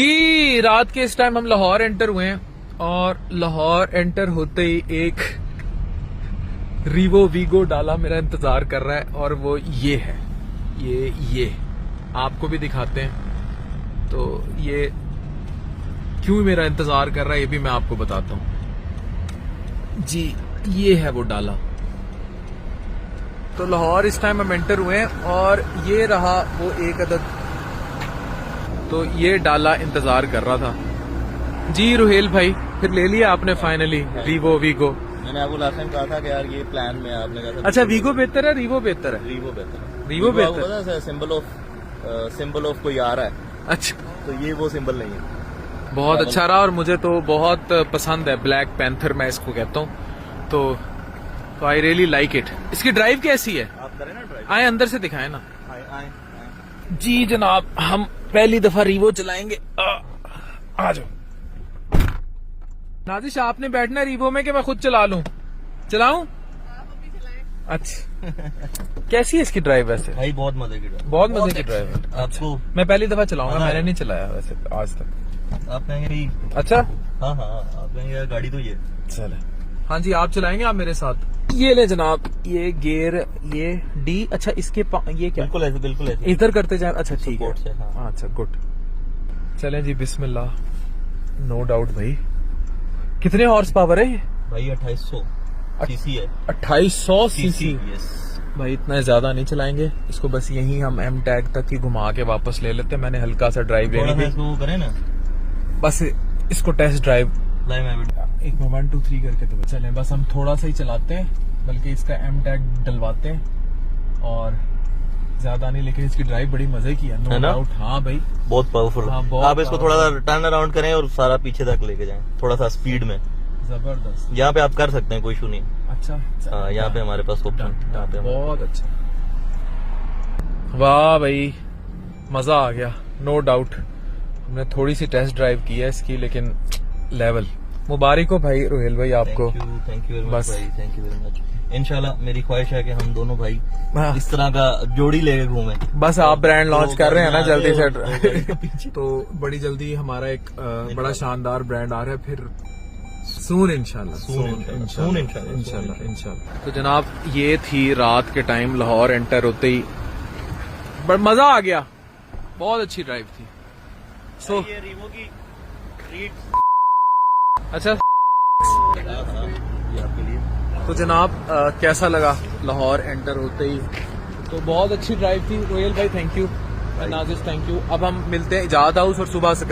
जी रात के इस टाइम हम लाहौर एंटर हुए हैं और लाहौर एंटर होते ही एक रीवो वीगो डाला मेरा इंतजार कर रहा है और वो ये है, ये आपको भी दिखाते हैं। तो ये क्यों मेरा इंतजार कर रहा है ये भी मैं आपको बताता हूँ। जी ये है वो डाला। तो लाहौर इस टाइम हम एंटर हुए हैं और ये रहा वो एक अदद। तो ये डाला इंतजार कर रहा था। जी रुहेल भाई फिर ले लिया आपने फाइनली रीवो वीगो। मैंने आपको लास्ट टाइम कहा था कि यार ये प्लान में आपने कहा था। अच्छा वीगो बेहतर है रीवो बेहतर है? रीवो बेहतर है। रीवो बेहतर है। सिंबल ऑफ कोई आ रहा है। अच्छा तो ये वो सिंबल नहीं है। बहुत अच्छा रहा और मुझे तो बहुत पसंद है ब्लैक पैंथर मैं इसको कहता हूँ। तो आई रियली लाइक इट। इसकी ड्राइव कैसी है? आप करें ना ड्राइव। आए अंदर से दिखाएं ना। आए। जी जनाब हम पहली दफा रीवो चलाएंगे। आ जाओ नाजिश आपने बैठना रीवो में कि मैं खुद चला लूं? चलाऊं? अच्छा कैसी है इसकी ड्राइव वैसे? भाई बहुत मजे की ड्राइव। बहुत मजे की ड्राइव है। आपको मैं पहली दफा चलाऊंगा, मैंने नहीं चलाया वैसे आज तक। आप कहेंगे अच्छा हाँ आप कहेंगे यार गाड़ी तो ये चले। हाँ जी आप चलाएंगे आप मेरे साथ। ये ले जनाब ये गियर ये डी। अच्छा इसके ये क्या? बिल्कुल ऐसे इधर करते जाए। अच्छा ठीक है। से, हाँ। अच्छा गुड। चलें जी बिस्मिल्लाह। नो डाउट भाई। कितने हॉर्स पावर है ये? भाई 2800 सीसी है। 2800 सीसी। यस भाई इतना ज्यादा नहीं चलाएंगे इसको, बस यही हम एम टैग तक ही घुमा के वापस ले लेते हैं। मैंने हल्का सा ड्राइव लेनी थी, इसको करें ना बस इसको टेस्ट ड्राइव लाइव एक में 1 2 3 करके तो चलें। बस हम थोड़ा सा ही चलाते हैं, बल्कि इसका एम टैग डलवाते हैं और ज्यादा नहीं, लेकिन इसकी ड्राइव बड़ी मजे की है नो डाउट। हाँ भाई बहुत पावरफुल। हाँ, बहुत आप इसको थोड़ा सा टर्न अराउंड करें और सारा पीछे तक लेके जाएं थोड़ा सा स्पीड में। जबरदस्त। यहाँ पे आप कर सकते हैं, कोई इशू नहीं। अच्छा यहाँ पे हमारे पास ऑप्शन बहुत अच्छा। वाह भाई मजा आ गया नो डाउट। हमने थोड़ी सी टेस्ट ड्राइव की है इसकी, लेकिन लेवल मुबारक हो भाई रोहेल भाई आपको। थैंक यू वेरी मच बस। भाई, थैंक यू वेरी मच। इंशाल्लाह मेरी ख्वाहिश है कि हम दोनों भाई हाँ। इस तरह का जोड़ी लेके घूमे। बस आप ब्रांड लॉन्च कर रहे हैं ना जल्दी पीछे। से तो बड़ी जल्दी हमारा एक बड़ा शानदार ब्रांड आ रहा है फिर सून इंशाल्लाह। तो जनाब ये थी रात के टाइम लाहौर एंटर होते ही, बड़ा मजा आ गया, बहुत अच्छी ड्राइव थी। सो ये रीवो की ट्रीट। अच्छा ये आपके लिए। तो जनाब कैसा लगा लाहौर एंटर होते ही? तो बहुत अच्छी ड्राइव थी रोहेल भाई, thank you. Nazish thank you. अब हम मिलते हैं इजाद हाउस और सुबह से